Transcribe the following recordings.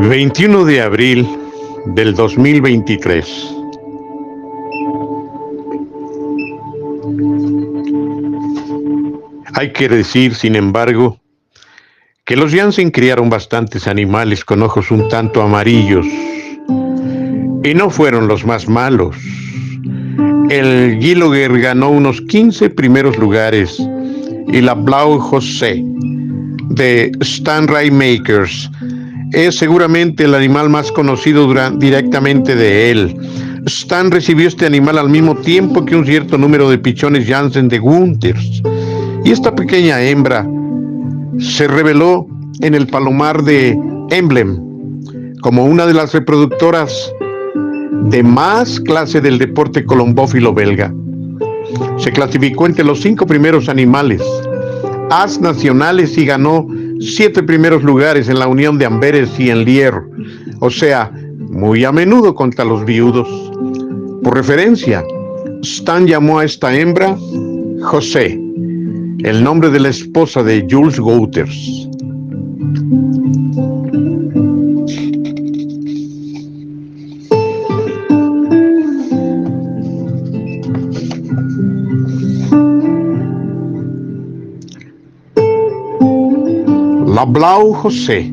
21 de abril del 2023. Hay que decir, sin embargo, que los Janssen criaron bastantes animales con ojos un tanto amarillos y no fueron los más malos. El Gillogher ganó unos 15 primeros lugares y la Blau José de Stan Raymakers es seguramente el animal más conocido directamente de él. Stan recibió este animal al mismo tiempo que un cierto número de pichones Janssen de Gunthers, y esta pequeña hembra se reveló en el palomar de Emblem como una de las reproductoras de más clase del deporte colombófilo belga. Se clasificó entre los 5 primeros animales as nacionales y ganó 7 primeros lugares en la Unión de Amberes y en Lier, o sea, muy a menudo contra los viudos. Por referencia, Stan llamó a esta hembra José, el nombre de la esposa de Jules Wouters. La Blau José,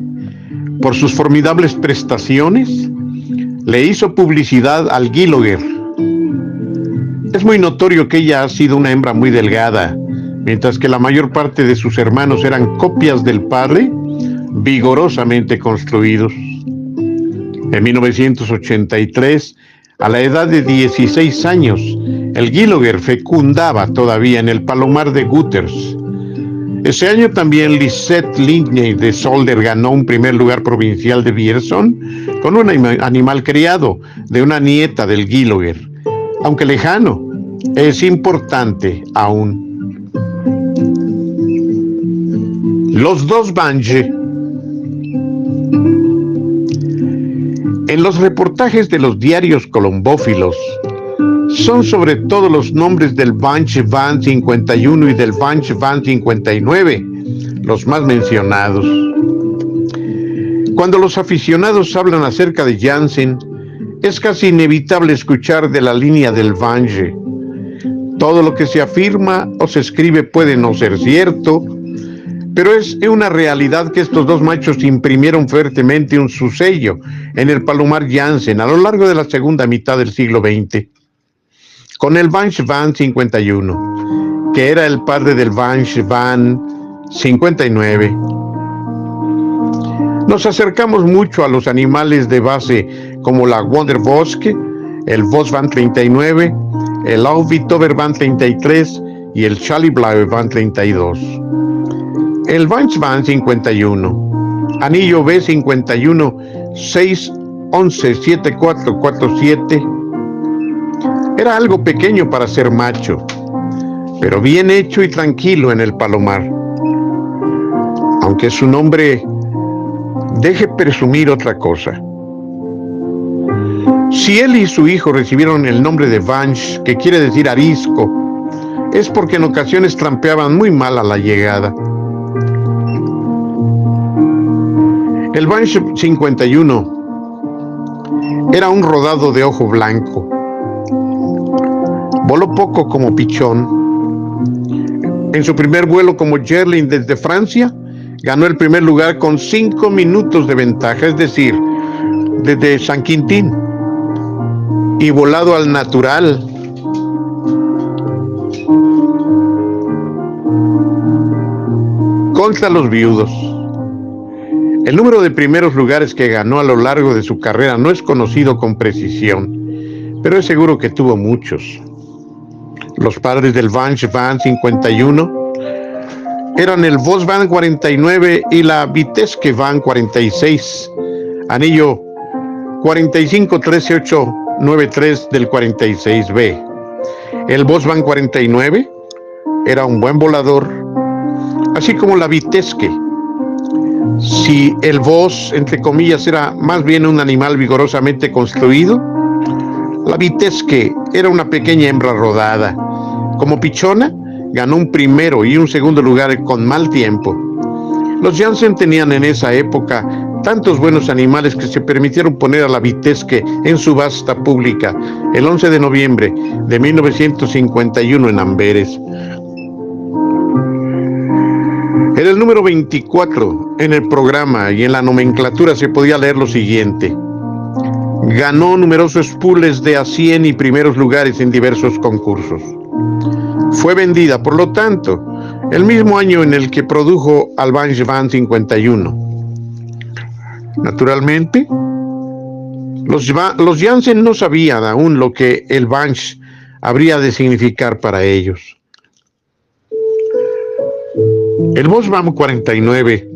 por sus formidables prestaciones, le hizo publicidad al Gillogher. Es muy notorio que ella ha sido una hembra muy delgada, mientras que la mayor parte de sus hermanos eran copias del padre, vigorosamente construidos. En 1983, a la edad de 16 años, el Gillogher fecundaba todavía en el palomar de Gunthers. Ese año también Lisette Ligney de Solder ganó un primer lugar provincial de Vierzon con un animal criado de una nieta del Gillogher. Aunque lejano, es importante aún. Los dos Bange. En los reportajes de los diarios colombófilos son sobre todo los nombres del Bange Van 51 y del Bange Van 59 los más mencionados. Cuando los aficionados hablan acerca de Janssen, es casi inevitable escuchar de la línea del Bange. Todo lo que se afirma o se escribe puede no ser cierto, pero es una realidad que estos dos machos imprimieron fuertemente su sello en el palomar Janssen a lo largo de la segunda mitad del siglo XX. Con el Bange Van 51, que era el padre del Bange Van 59. Nos acercamos mucho a los animales de base como la Wonderbosk, el Vos Van 39, el Auwitover Van 33 y el Schaliblaue Van 32. El Bange Van 51, anillo B51 611 7447, era algo pequeño para ser macho, pero bien hecho y tranquilo en el palomar. Aunque su nombre deje presumir otra cosa. Si él y su hijo recibieron el nombre de Bange, que quiere decir arisco, es porque en ocasiones trampeaban muy mal a la llegada. El Bange 51 era un rodado de ojo blanco. Voló poco como pichón. En su primer vuelo como yearling desde Francia, ganó el primer lugar con 5 minutos de ventaja, es decir, desde San Quintín, y volado al natural. Contra los viudos. El número de primeros lugares que ganó a lo largo de su carrera no es conocido con precisión, pero es seguro que tuvo muchos. Los padres del Bange Van 51 eran el Vos Van 49 y la Vitesque Van 46, anillo 45-13893 del 46B. El Vos Van 49 era un buen volador, así como la Vitesque. Si el Vos, entre comillas, era más bien un animal vigorosamente construido, la Vitesque era una pequeña hembra rodada. Como pichona, ganó un primero y un segundo lugar con mal tiempo. Los Janssen tenían en esa época tantos buenos animales que se permitieron poner a la Vitesque en subasta pública el 11 de noviembre de 1951 en Amberes. En el número 24, en el programa y en la nomenclatura se podía leer lo siguiente: ganó numerosos pules de a 100 y primeros lugares en diversos concursos. Fue vendida, por lo tanto, el mismo año en el que produjo al Banch Van 51. Naturalmente, los Janssen no sabían aún lo que el Banch habría de significar para ellos. El Boss Van 49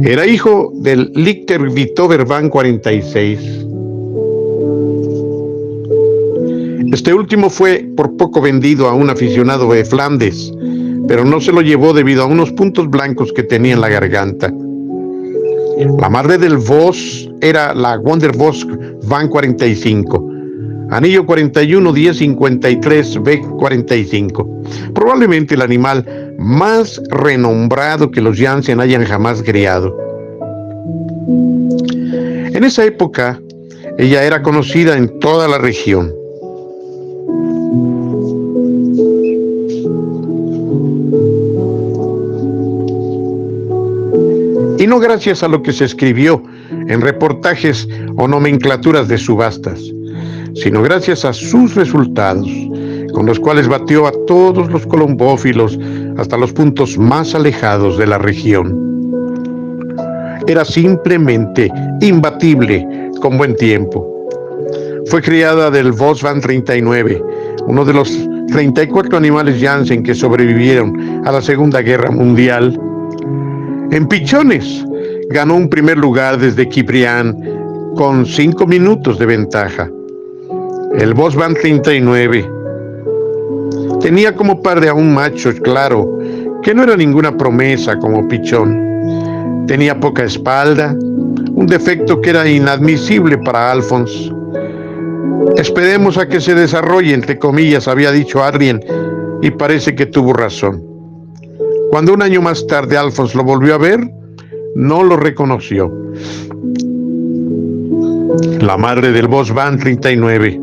era hijo del Lichter Vitover Van 46. Este último fue por poco vendido a un aficionado de Flandes, pero no se lo llevó debido a unos puntos blancos que tenía en la garganta. La madre del Boss era la Wonder Boss Van 45, anillo 41 1053 B45, probablemente el animal más renombrado que los Janssen hayan jamás criado. En esa época, ella era conocida en toda la región. Y no gracias a lo que se escribió en reportajes o nomenclaturas de subastas, sino gracias a sus resultados, con los cuales batió a todos los colombófilos hasta los puntos más alejados de la región. Era simplemente imbatible con buen tiempo. Fue criada del Boss Van 39, uno de los 34 animales Janssen que sobrevivieron a la Segunda Guerra Mundial. En pichones, ganó un primer lugar desde Ciprián con 5 minutos de ventaja. El Boss Van 39 tenía como padre a un macho claro, que no era ninguna promesa como pichón. Tenía poca espalda, un defecto que era inadmisible para Alphonse. Esperemos a que se desarrolle, entre comillas, había dicho Adrien, y parece que tuvo razón. Cuando un año más tarde Alphonse lo volvió a ver, no lo reconoció. La madre del Boss Van 39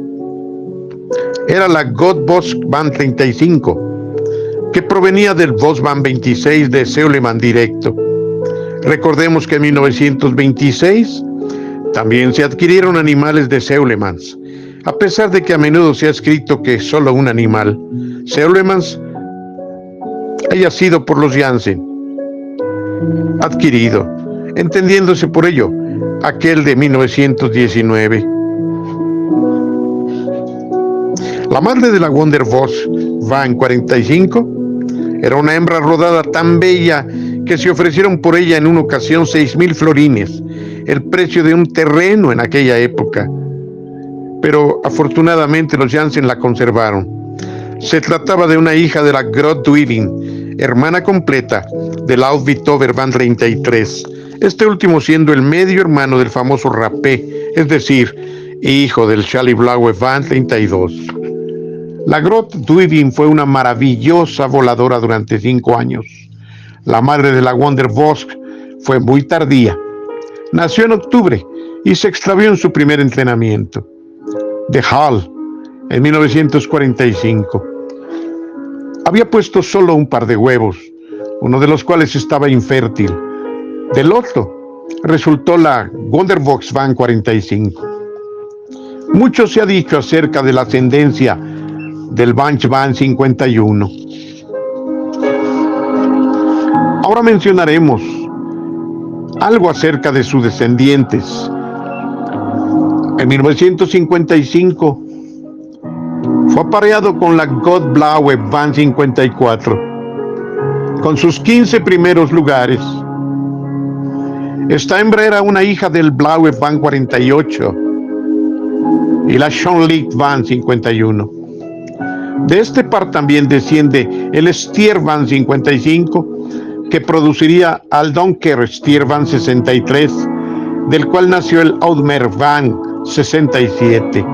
era la God Boss Van 35, que provenía del Boss Van 26 de Seuleman directo. Recordemos que en 1926 también se adquirieron animales de Seulemans, a pesar de que a menudo se ha escrito que solo un animal, Seulemans, haya sido por los Janssen adquirido, entendiéndose por ello aquel de 1919. La madre de la Wonder Boss Van 45 era una hembra rodada tan bella que se ofrecieron por ella en una ocasión 6,000 florines, el precio de un terreno en aquella época. Pero afortunadamente los Janssen la conservaron. Se trataba de una hija de la Groth Duivin, hermana completa del Laud Vitover Van 33, este último siendo el medio hermano del famoso Rapé, es decir, hijo del Charlie Blaue Van 32. La Groth Duivin fue una maravillosa voladora durante 5 años. La madre de la Wonder Boss fue muy tardía. Nació en octubre y se extravió en su primer entrenamiento. De Hall, en 1945. Había puesto solo un par de huevos, uno de los cuales estaba infértil. Del otro resultó la Wonder Boss Van 45. Mucho se ha dicho acerca de la ascendencia del Banch Van 51. Ahora mencionaremos algo acerca de sus descendientes. En 1955 fue apareado con la God Blaue Van 54, con sus 15 primeros lugares. Esta hembra era una hija del Blaue Van 48 y la Schönlicht Van 51. De este par también desciende el Stier Van 55, que produciría al Donker Stier Van 63, del cual nació el Audmer Van 67.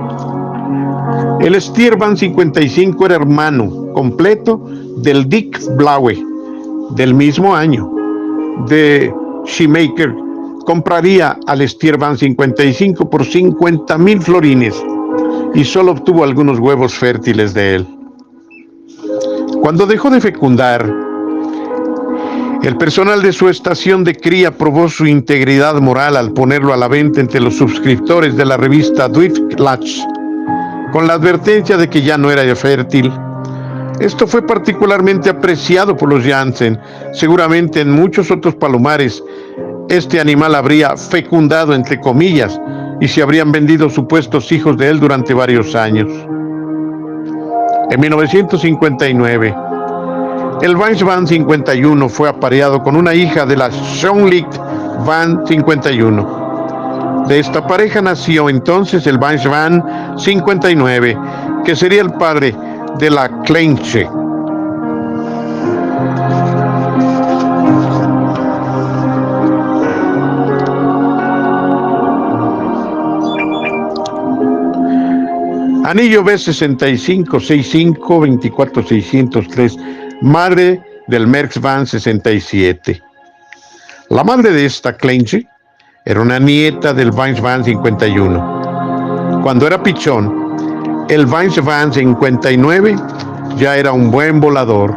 El Stier Van 55 era hermano completo del Dick Blaue, del mismo año, de Shoemaker compraría al Stier Van 55 por 50,000 florines y solo obtuvo algunos huevos fértiles de él. Cuando dejó de fecundar, el personal de su estación de cría probó su integridad moral al ponerlo a la venta entre los suscriptores de la revista Dwiftlatch, con la advertencia de que ya no era fértil. Esto fue particularmente apreciado por los Jansen. Seguramente en muchos otros palomares este animal habría fecundado, entre comillas, y se habrían vendido supuestos hijos de él durante varios años. En 1959, el Vance Van 51 fue apareado con una hija de la Schoenlicht Van 51. De esta pareja nació entonces el Vance Van 59, que sería el padre de la Kleintje. Anillo B65 65 24 603, madre del Merckx Van 67. La madre de esta Kleintje era una nieta del Vance Van 51. Cuando era pichón, el Vance Van 59 ya era un buen volador.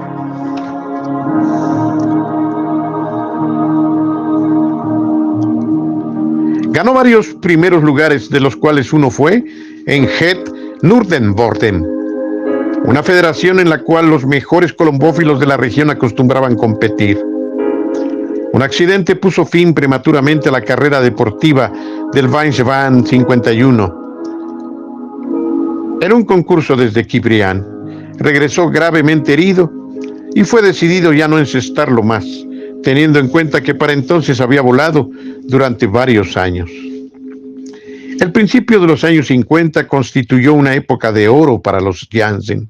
Ganó varios primeros lugares, de los cuales uno fue en Het Noordenborden, una federación en la cual los mejores colombófilos de la región acostumbraban competir. Un accidente puso fin prematuramente a la carrera deportiva del Vance Van 51. En un concurso desde Cibrián, regresó gravemente herido y fue decidido ya no encestarlo más, teniendo en cuenta que para entonces había volado durante varios años. El principio de los años 50 constituyó una época de oro para los Jansen.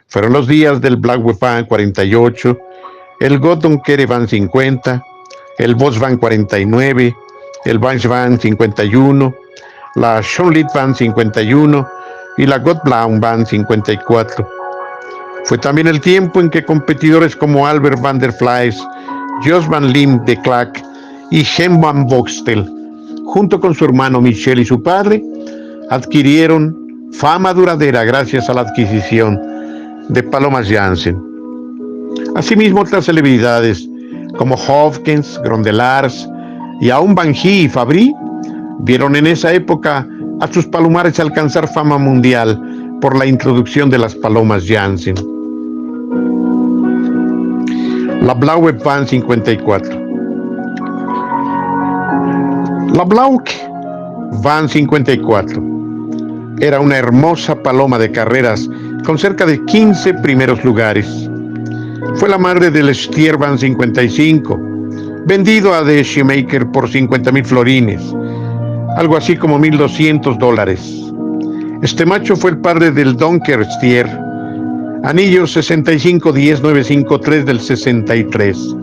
Fueron los días del Blauwe Van 48, el Gotthardkere Van 50, el Vos Van 49, el Vance Van 51, la Schoenlicht Van 51 y la Gotthblauen Van 54. Fue también el tiempo en que competidores como Albert van der Vlees, Jos van Lim de Klack y Hem van Boxtel, junto con su hermano Michel y su padre, adquirieron fama duradera gracias a la adquisición de palomas Jansen. Asimismo, otras celebridades como Hopkins, Grondelars y aún Van Gee y Fabry vieron en esa época a sus palomares alcanzar fama mundial por la introducción de las palomas Jansen. La Blauwe Van 54. La Blauwe Van 54 era una hermosa paloma de carreras con cerca de 15 primeros lugares. Fue la madre del Stier Van 55, vendido a The Shoemaker por 50,000 florines, algo así como $1,200. Este macho fue el padre del Donker Stier, anillo 65-10-953 del 63,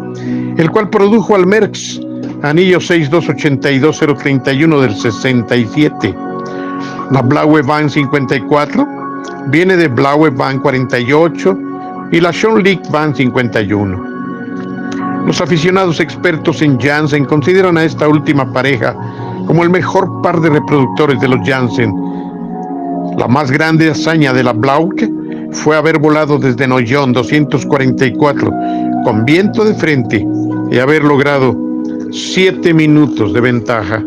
el cual produjo al Merckx, anillo 62-82-031 del 67. La Blauwe Van 54 viene de Blauwe Van 48 y la Schoenlicht Van 51. Los aficionados expertos en Jansen consideran a esta última pareja como el mejor par de reproductores de los Jansen. La más grande hazaña de la Blauwe fue haber volado desde Noyon 244 con viento de frente y haber logrado 7 minutos de ventaja.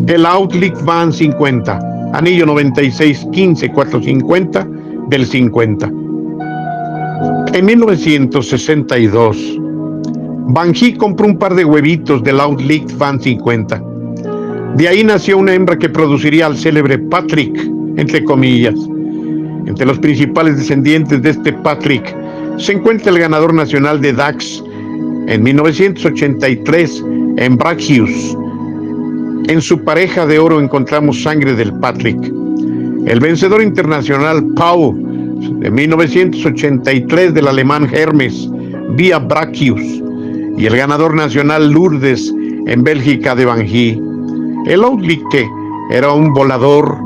El Outlicht Van 50, anillo 96-15-450 del 50. En 1962, Van Gee compró un par de huevitos del Outlicht Van 50. De ahí nació una hembra que produciría al célebre Patrick, entre comillas. Entre los principales descendientes de este Patrick se encuentra el ganador nacional de Dax en 1983 en Braccius. En su pareja de oro encontramos sangre del Patrick. El vencedor internacional Pau de 1983 del alemán Hermes vía Braccius y el ganador nacional Lourdes en Bélgica de Van Gee. El Outlicht era un volador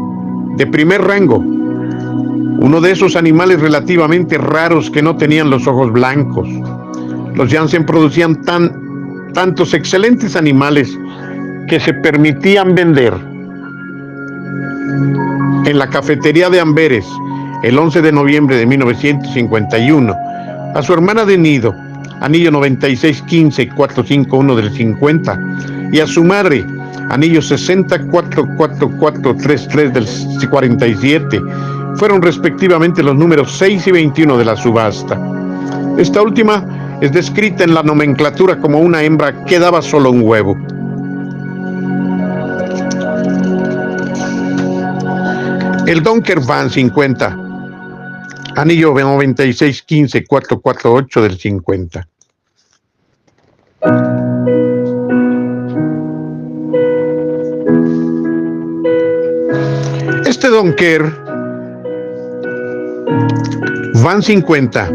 de primer rango, uno de esos animales relativamente raros que no tenían los ojos blancos. Los Jansen producían tan tantos excelentes animales que se permitían vender en la cafetería de Amberes el 11 de noviembre de 1951 a su hermana de nido, anillo 9615451 del 50, y a su madre, anillo 644433 del 47, fueron respectivamente los números 6 y 21 de la subasta. Esta última es descrita en la nomenclatura como una hembra que daba solo un huevo. El Donker Van 50, anillo 9615448 del 50. Este Donker Van 50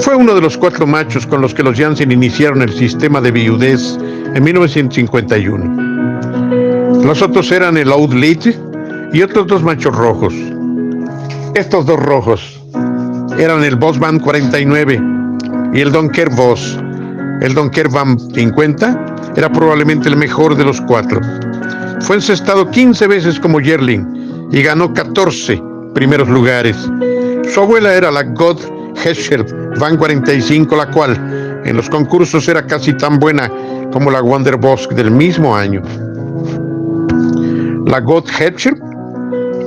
fue uno de los 4 machos con los que los Janssen iniciaron el sistema de viudez en 1951. Los otros eran el Outlet y otros 2 machos rojos. Estos 2 rojos eran el Boss Van 49 y el Donker Boss. El Donker Van 50 era probablemente el mejor de los 4. Fue encestado 15 veces como yearling y ganó 14 primeros lugares. Su abuela era la God Hescher Van 45, la cual en los concursos era casi tan buena como la Wonder Boss del mismo año. La God Hescher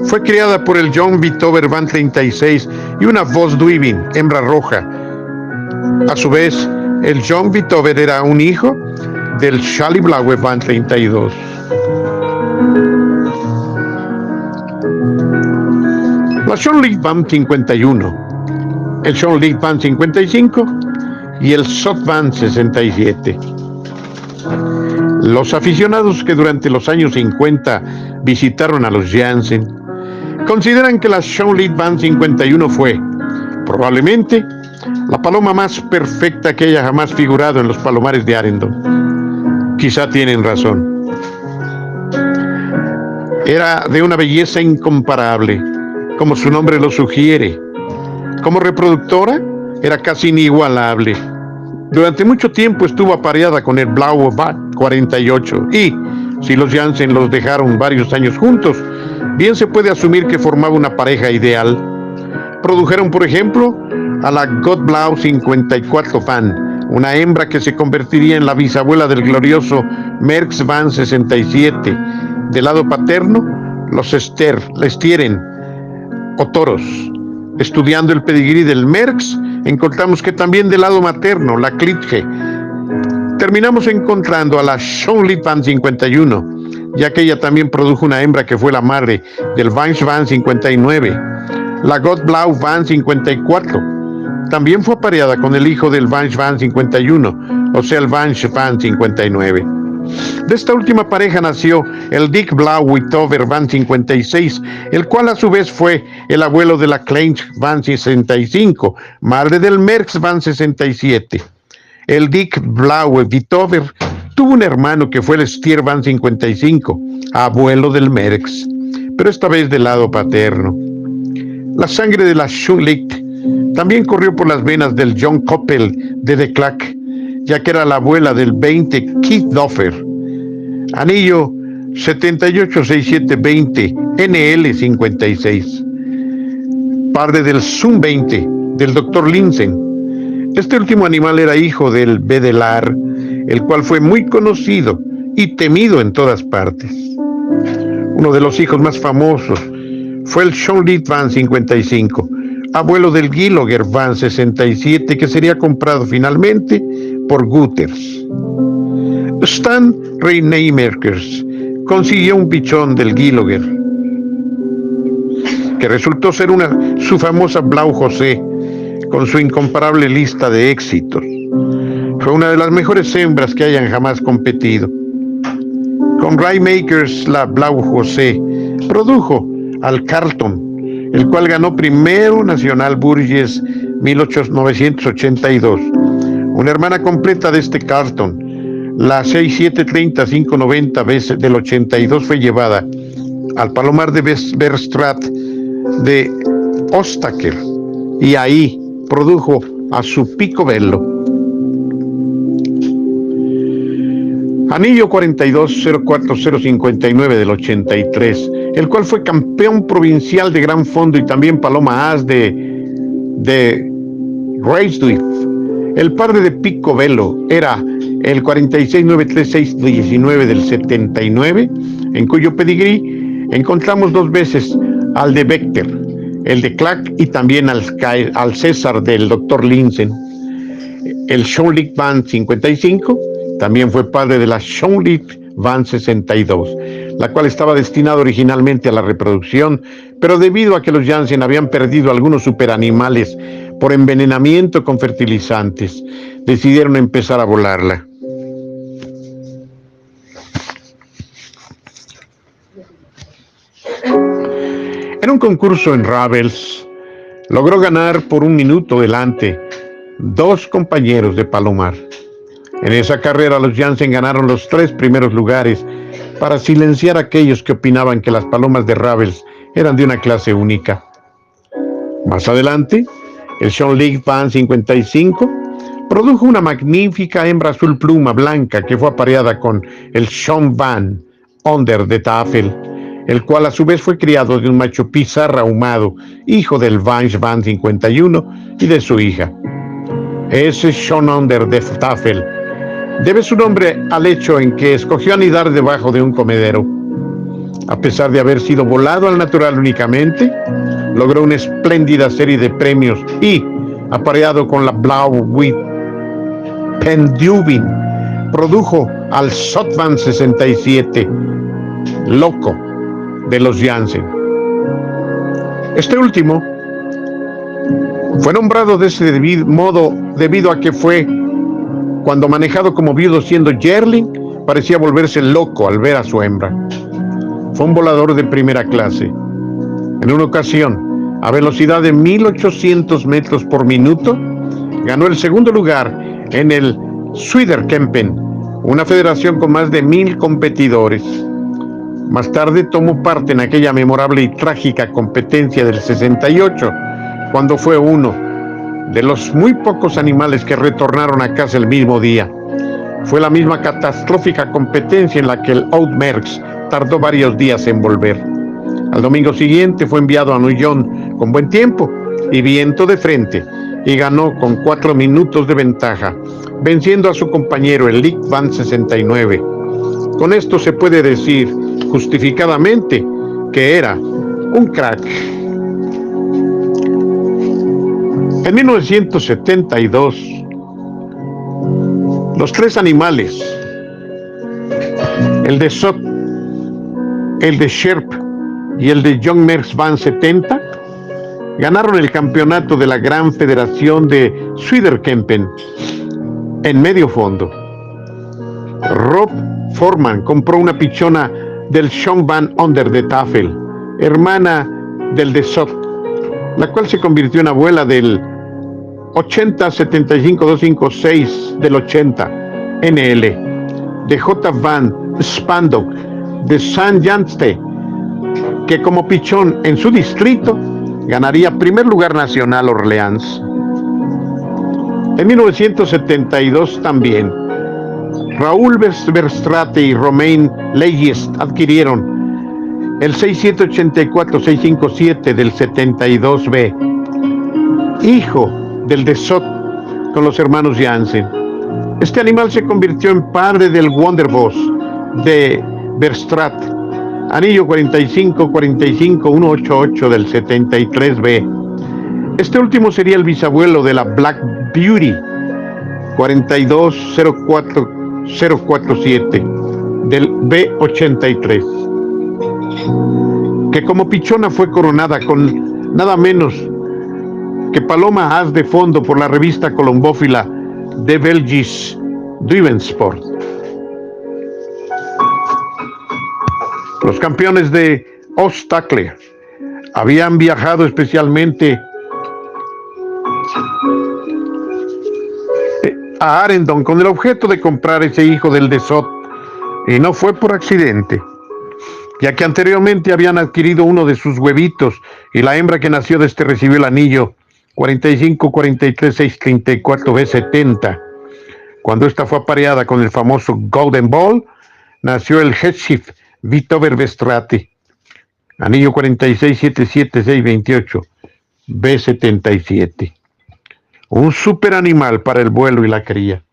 fue criada por el John Vitover Van 36 y una Voss Duivin, hembra roja. A su vez, el John Vitover era un hijo del Charlie Blaue Van 32. La Sean Lee Van 51, el Sean Lee Van 55 y el Sot Van 67. Los aficionados que durante los años 50 visitaron a los Janssen consideran que la Sean Lee Van 51 fue, probablemente, la paloma más perfecta que haya jamás figurado en los palomares de Arendon. Quizá tienen razón. Era de una belleza incomparable, como su nombre lo sugiere. Como reproductora, era casi inigualable. Durante mucho tiempo estuvo apareada con el Blaue Van 48 y, si los Janssen los dejaron varios años juntos, bien se puede asumir que formaba una pareja ideal. Produjeron, por ejemplo, a la God Blau 54 Van, una hembra que se convertiría en la bisabuela del glorioso Merckx Van 67. Del lado paterno, los Stieren o toros. Estudiando el pedigrí del Merckx, encontramos que también del lado materno, la Klitge. Terminamos encontrando a la Sean Lee Van 51, ya que ella también produjo una hembra que fue la madre del Vance Van 59. La God Blau Van 54 también fue apareada con el hijo del Vance Van 51, o sea, el Vance Van 59. De esta última pareja nació el Dick Blau Witover Van 56, el cual a su vez fue el abuelo de la Klein Van 65, madre del Merckx Van 67. El Dick Blau Witover tuvo un hermano que fue el Stier Van 55, abuelo del Merckx, pero esta vez del lado paterno. La sangre de la Schulich también corrió por las venas del John Koppel de De Klerk, ya que era la abuela del 20 Keith Doffer, anillo 786720 NL 56, padre del Zoom 20 del Dr. Linsen. Este último animal era hijo del Bedelar, el cual fue muy conocido y temido en todas partes. Uno de los hijos más famosos fue el Sean Lee Van 55, abuelo del Giloger Van 67, que sería comprado finalmente por Gutters. Stan Reineimerkers consiguió un pichón del Giloger, que resultó ser su famosa Blau José, con su incomparable lista de éxitos. Fue una de las mejores hembras que hayan jamás competido. Con Reineimerkers, la Blau José produjo al Carlton, el cual ganó primero Nacional Burgess 1982. Una hermana completa de este Carlton, la 6730-590 del 82, fue llevada al palomar de Bergstraat de Ostaker y ahí produjo a su Picobello. Anillo 42-04059 del 83, el cual fue campeón provincial de gran fondo y también paloma as de Racewiff. El par de Picobello era el 46-936-19 del 79, en cuyo pedigrí encontramos dos veces al de Vector, el de Clark y también al César del Dr. Linsen. El Schonlich Van 55 también fue padre de la Schonlich Van 62, la cual estaba destinada originalmente a la reproducción, pero debido a que los Janssen habían perdido algunos superanimales por envenenamiento con fertilizantes, decidieron empezar a volarla. En un concurso en Ravels, logró ganar por 1 minuto delante 2 compañeros de Palomar. En esa carrera los Janssen ganaron los 3 primeros lugares para silenciar a aquellos que opinaban que las palomas de Ravels eran de una clase única. Más adelante, el Schonlich Van 55 produjo una magnífica hembra azul pluma blanca que fue apareada con el Schonlich Van Onder de Tafel, el cual a su vez fue criado de un macho pizarra ahumado, hijo del Vance Van 51 y de su hija. Ese Schonlich Onder de Tafel debe su nombre al hecho en que escogió anidar debajo de un comedero. A pesar de haber sido volado al natural únicamente, logró una espléndida serie de premios y, apareado con la Blauwit Pendubin, produjo al Sotvan 67, loco de los Janssen. Este último fue nombrado de ese modo debido a que fue cuando manejado como viudo siendo yearling, parecía volverse loco al ver a su hembra. Fue un volador de primera clase. En una ocasión, a velocidad de 1800 metros por minuto, ganó el segundo lugar en el Zuiderkempen, una federación con más de 1000 competidores. Más tarde tomó parte en aquella memorable y trágica competencia del 68, cuando fue uno de los muy pocos animales que retornaron a casa el mismo día. Fue la misma catastrófica competencia en la que el Outmerks tardó varios días en volver. Al domingo siguiente fue enviado a Nullón con buen tiempo y viento de frente y ganó con 4 minutos de ventaja, venciendo a su compañero el Lick Van 69. Con esto se puede decir justificadamente que era un crack. En 1972, los 3 animales, el de Sot, el de Sherp y el de John Merckx Van 70, ganaron el campeonato de la Gran Federación de Zuiderkempen en medio fondo. Rob Foreman compró una pichona del Schonlich Van Onder de Tafel, hermana del de Sot, la cual se convirtió en abuela del 80-75-256 del 80 NL, de J. Van Spandau de San Janste, que como pichón en su distrito ganaría primer lugar nacional Orleans. En 1972 también, Raúl Verstrate y Romain Leigest adquirieron el 6784-657 del 72B, hijo del de Sot con los hermanos Janssen. Este animal se convirtió en padre del Wonderboss de Verstraete, anillo 45-45-188 del 73B. Este último sería el bisabuelo de la Black Beauty 42-04047 del B83, que como pichona fue coronada con nada menos que paloma as de fondo por la revista colombófila de Belgisch Duivensport. Los campeones de Ostakle habían viajado especialmente a Arendon con el objeto de comprar ese hijo del de Sot, y no fue por accidente, ya que anteriormente habían adquirido uno de sus huevitos y la hembra que nació de este recibió el anillo 45, 43, 634, B70. Cuando esta fue apareada con el famoso Golden Ball, nació el Headshift Vitover Vestrate. Anillo 46, 77, 628, B77. Un super animal para el vuelo y la cría.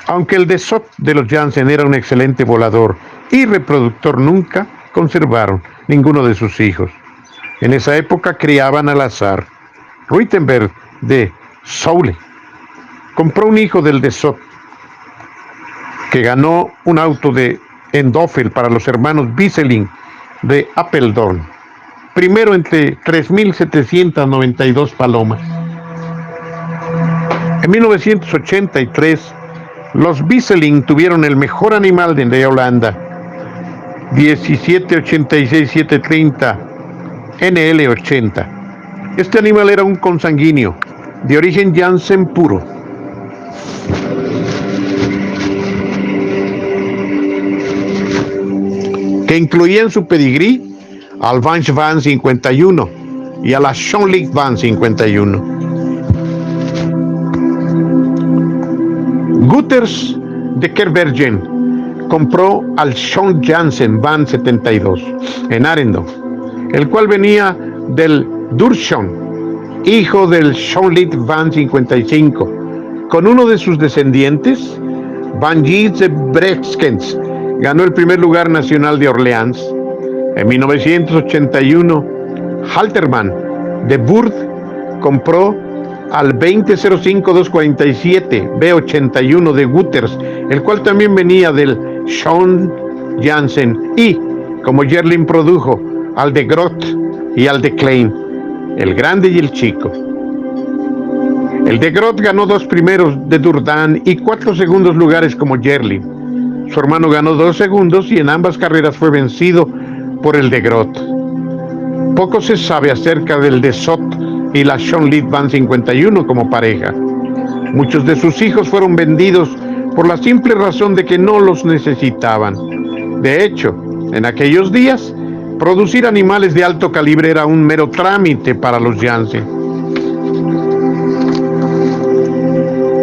Aunque el Dassault de los Janssen era un excelente volador y reproductor, nunca conservaron ninguno de sus hijos. En esa época criaban al azar. Ruitenberg de Soule compró un hijo del Dassault que ganó un auto de Endofel para los hermanos Wieseling de Apeldoorn. Primero entre 3.792 palomas. En 1983, los Wieseling tuvieron el mejor animal de Holanda, 1786-730 NL80. Este animal era un consanguíneo, de origen Janssen puro. Que incluía en su pedigrí al Vance Van 51 y a la Schonlich Van 51. Gutters de Kerbergen compró al Sean Janssen Van 72 en Arendon, el cual venía del Durchon, hijo del Schonlich Van 55. Con uno de sus descendientes, Van Gys de Breskens, ganó el primer lugar nacional de Orleans. En 1981, Halterman de Burd compró al 2005-247 B81 de Gutters, el cual también venía del Sean Janssen, y como Yerlin produjo al de Groth y al de Klein, el grande y el chico. El de Groth ganó 2 primeros de Durdan y 4 segundos lugares como Yerlin. Su hermano ganó 2 segundos y en ambas carreras fue vencido por el de Groth. Poco se sabe acerca del Dassault y la Schonlich Van 51 como pareja. Muchos de sus hijos fueron vendidos por la simple razón de que no los necesitaban. De hecho, en aquellos días, producir animales de alto calibre era un mero trámite para los Janssen.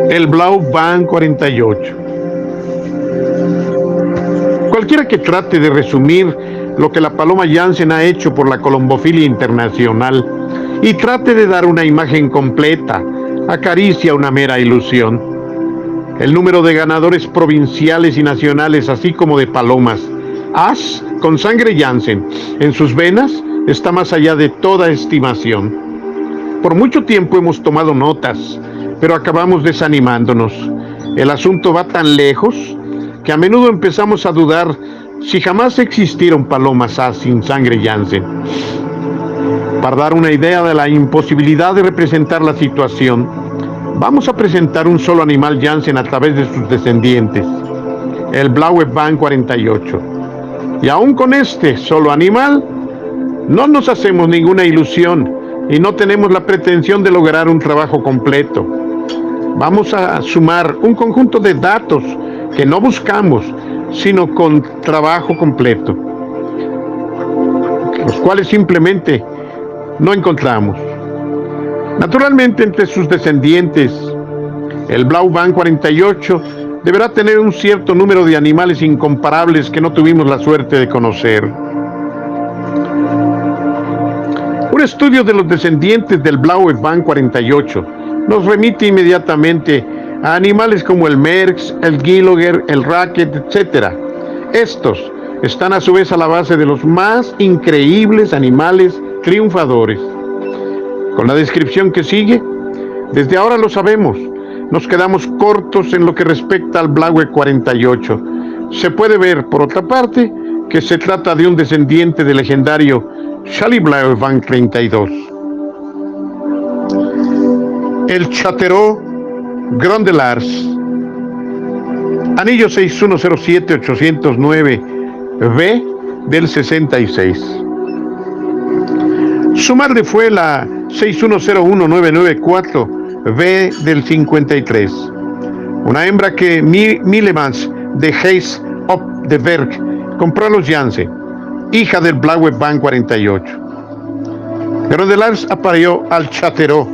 El Blau Van 48. Cualquiera que trate de resumir lo que la paloma Janssen ha hecho por la colombofilia internacional y trate de dar una imagen completa, acaricia una mera ilusión. El número de ganadores provinciales y nacionales, así como de palomas, as con sangre Janssen en sus venas, está más allá de toda estimación. Por mucho tiempo hemos tomado notas, pero acabamos desanimándonos. El asunto va tan lejos que a menudo empezamos a dudar si jamás existieron palomas as sin sangre Janssen. Para dar una idea de la imposibilidad de representar la situación, vamos a presentar un solo animal Janssen a través de sus descendientes, el Blaue Van 48. Y aún con este solo animal, no nos hacemos ninguna ilusión y no tenemos la pretensión de lograr un trabajo completo. Vamos a sumar un conjunto de datos que no buscamos, sino con trabajo completo, los cuales simplemente no encontramos. Naturalmente, entre sus descendientes, el Blau Van 48 deberá tener un cierto número de animales incomparables que no tuvimos la suerte de conocer. Un estudio de los descendientes del Blaue Van 48 nos remite inmediatamente a animales como el Merckx, el Giloger, el Racket, etc. Estos están a su vez a la base de los más increíbles animales triunfadores. Con la descripción que sigue, desde ahora lo sabemos, nos quedamos cortos en lo que respecta al Blaue 48. Se puede ver, por otra parte, que se trata de un descendiente del legendario Charlie Blaue Van 32. El Chateau Grondelars, anillo 6107-809 B del 66. Su madre fue la 6101994 B del 53. Una hembra que Millemans de Heys op de Berg compró a los Janssen, hija del Blaue Van 48. Grondelars apareó al Chateau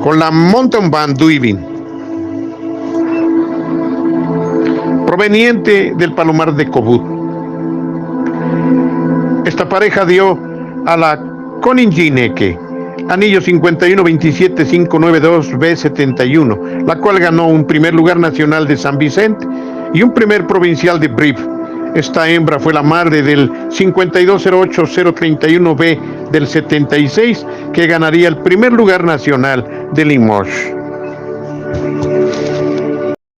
con la Mountain Band Duivin, proveniente del Palomar de Cobut. Esta pareja dio a la Koningineke anillo 51-27-592-B71, la cual ganó un primer lugar nacional de San Vicente y un primer provincial de Brive. Esta hembra fue la madre del 52-08-031-B del 76, que ganaría el primer lugar nacional de Limoges.